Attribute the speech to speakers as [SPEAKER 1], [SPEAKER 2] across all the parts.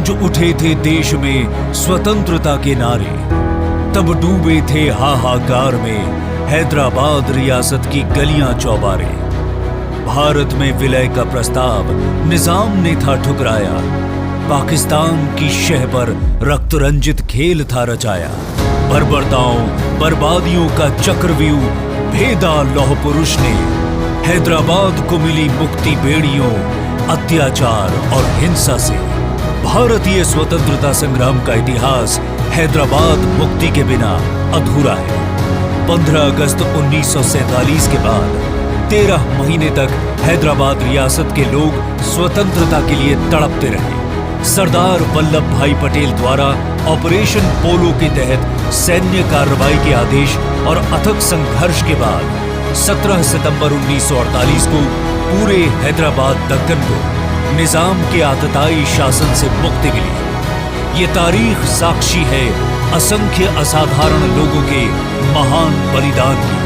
[SPEAKER 1] गूंज उठे थे देश में स्वतंत्रता के नारे। तब डूबे थे हाहाकार में हैदराबाद रियासत की गलियां चौबारे। भारत में विलय का प्रस्ताव निजाम ने था ठुकराया। पाकिस्तान की शह पर रक्त रंजित खेल था रचाया। बर्बरताओं बर्बादियों का चक्रव्यूह भेदा लौह पुरुष ने। हैदराबाद को मिली मुक्ति बेड़ियों अत्याचार और हिंसा से। भारतीय स्वतंत्रता संग्राम का इतिहास हैदराबाद मुक्ति के बिना अधूरा है। 15 अगस्त 1947 के बाद 13 महीने तक हैदराबाद रियासत के लोग स्वतंत्रता के लिए तड़पते रहे। सरदार वल्लभ भाई पटेल द्वारा ऑपरेशन पोलो के तहत सैन्य कार्रवाई के आदेश और अथक संघर्ष के बाद 17 सितंबर 1948 को पूरे हैदराबाद दक्कन को निजाम के आतताई शासन से मुक्ति मिली। ये तारीख साक्षी है असंख्य असाधारण लोगों के महान बलिदान की,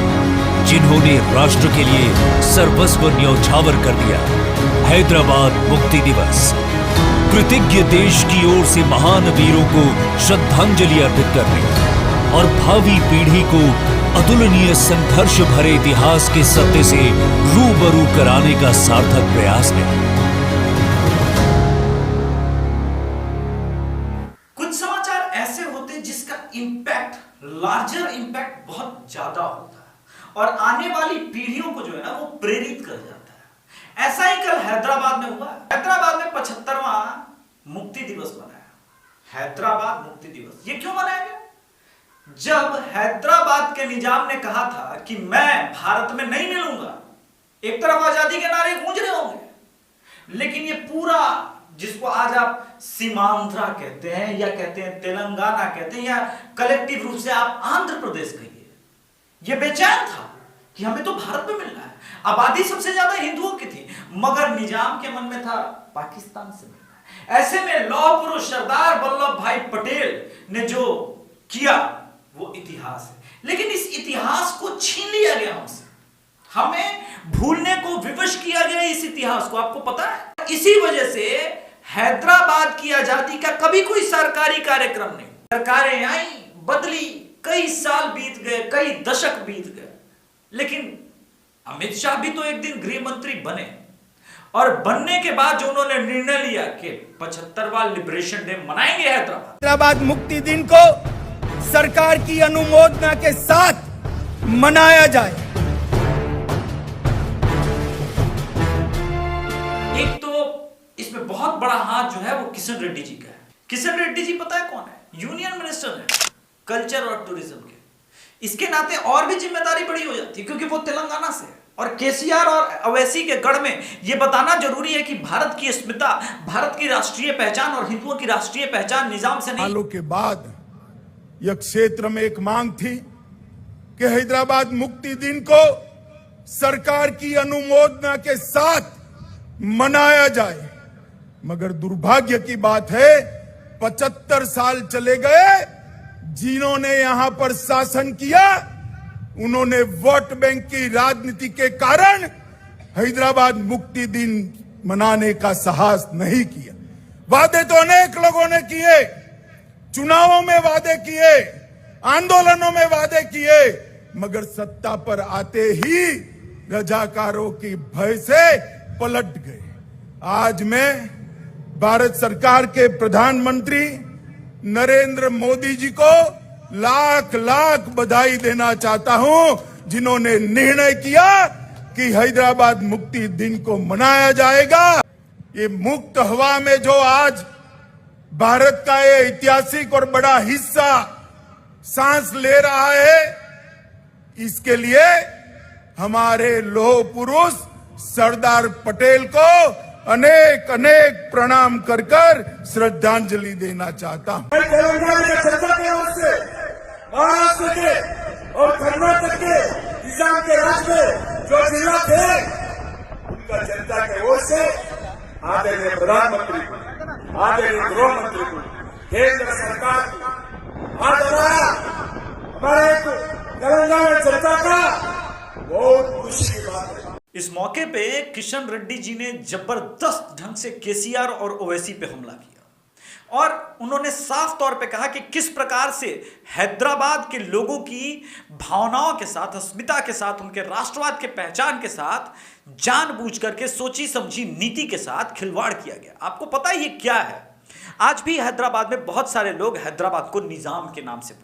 [SPEAKER 1] जिन्होंने राष्ट्र के लिए सर्वस्व न्यौछावर कर दिया। हैदराबाद मुक्ति दिवस कृतज्ञ देश की ओर से महान वीरों को श्रद्धांजलि अर्पित करने और भावी पीढ़ी को अतुलनीय संघर्ष भरे इतिहास के सत्य से रूबरू कराने का सार्थक प्रयास है।
[SPEAKER 2] कुछ समाचार ऐसे होते जिसका इम्पैक्ट, लार्जर इम्पैक्ट बहुत ज्यादा होता है और आने वाली पीढ़ियों को जो है ना वो प्रेरित कर जाता है। ऐसा ही कल हैदराबाद में हुआ। हैदराबाद में 75वां मुक्ति दिवस मनाया। हैदराबाद मुक्ति दिवस ये क्यों मनाया गया? जब हैदराबाद के निजाम ने कहा था कि मैं भारत में नहीं मिलूंगा, एक तरफ आजादी के नारे गूंज रहे होंगे, लेकिन ये पूरा जिसको आज आप सीमांध्रा कहते हैं या कहते हैं तेलंगाना कहते हैं या कलेक्टिव रूप से आप आंध्र प्रदेश कहिए, ये बेचैन था कि हमें तो भारत में मिलना है। आबादी सबसे ज्यादा हिंदुओं की थी, मगर निजाम के मन में था पाकिस्तान से मिलना है। ऐसे में लौह पुरुष सरदार वल्लभ भाई पटेल ने जो किया वो इतिहास है, लेकिन इस इतिहास को छीन लिया गया हमसे। हमें भूलने को विवश किया गया इस इतिहास को, आपको पता है। इसी वजह से हैदराबाद की आजादी का कभी कोई सरकारी कार्यक्रम नहीं। सरकारें आई बदली, कई साल बीत गए, कई दशक बीत गए, लेकिन अमित शाह भी तो एक दिन गृह मंत्री बने और बनने के बाद जो उन्होंने निर्णय लिया कि 75वां लिबरेशन डे मनाएंगे
[SPEAKER 3] हैदराबाद मुक्ति दिन को सरकार की अनुमोदना के साथ मनाया जाए।
[SPEAKER 2] एक तो इसमें बहुत बड़ा हाथ जो है वो किशन रेड्डी जी का है। किशन रेड्डी जी पता है कौन है? यूनियन मिनिस्टर है कल्चर और टूरिज्म के। इसके नाते और भी जिम्मेदारी बड़ी हो जाती है क्योंकि वो तेलंगाना से है। और केसीआर और अवैसी के गढ़ में यह बताना जरूरी है कि भारत की अस्मिता, भारत की राष्ट्रीय पहचान और हिंदुओं की राष्ट्रीय पहचान निजाम से नहीं।
[SPEAKER 4] सालों के बाद यह क्षेत्र में एक मांग थी कि हैदराबाद मुक्ति दिन को सरकार की अनुमोदना के साथ मनाया जाए, मगर दुर्भाग्य की बात है 75 साल चले गए। जिन्होंने यहां पर शासन किया उन्होंने वोट बैंक की राजनीति के कारण हैदराबाद मुक्ति दिन मनाने का साहस नहीं किया। वादे तो अनेक लोगों ने किए, चुनावों में वादे किए, आंदोलनों में वादे किए, मगर सत्ता पर आते ही रजाकारों की भय से पलट गए। आज मैं भारत सरकार के प्रधानमंत्री नरेंद्र मोदी जी को लाख लाख बधाई देना चाहता हूं, जिन्होंने निर्णय किया कि हैदराबाद मुक्ति दिन को मनाया जाएगा। ये मुक्त हवा में जो आज भारत का ये ऐतिहासिक और बड़ा हिस्सा सांस ले रहा है, इसके लिए हमारे लौह पुरुष सरदार पटेल को अनेक अनेक प्रणाम कर कर श्रद्धांजलि देना चाहता हूं।
[SPEAKER 5] तेलंगाना के जनता की ओर से, महाराष्ट्र के और कर्नाटक के निजाम के राज में जो जिला थे, उनका जनता की ओर से आदरणीय प्रधानमंत्री को, आदरणीय गृह मंत्री को, केंद्र सरकार को आदराया। हमारे तेलंगाना जनता का बहुत खुशी की बात है।
[SPEAKER 2] इस मौके पे किशन रेड्डी जी ने जबरदस्त ढंग से केसीआर और ओवैसी पे हमला किया। और उन्होंने साफ तौर पे कहा कि किस प्रकार से हैदराबाद के लोगों की भावनाओं के साथ, अस्मिता के साथ, उनके राष्ट्रवाद के पहचान के साथ जानबूझ करके सोची समझी नीति के साथ खिलवाड़ किया गया। आपको पता है ये क्या है? आज भी हैदराबाद में बहुत सारे लोग हैदराबाद को निजाम के नाम से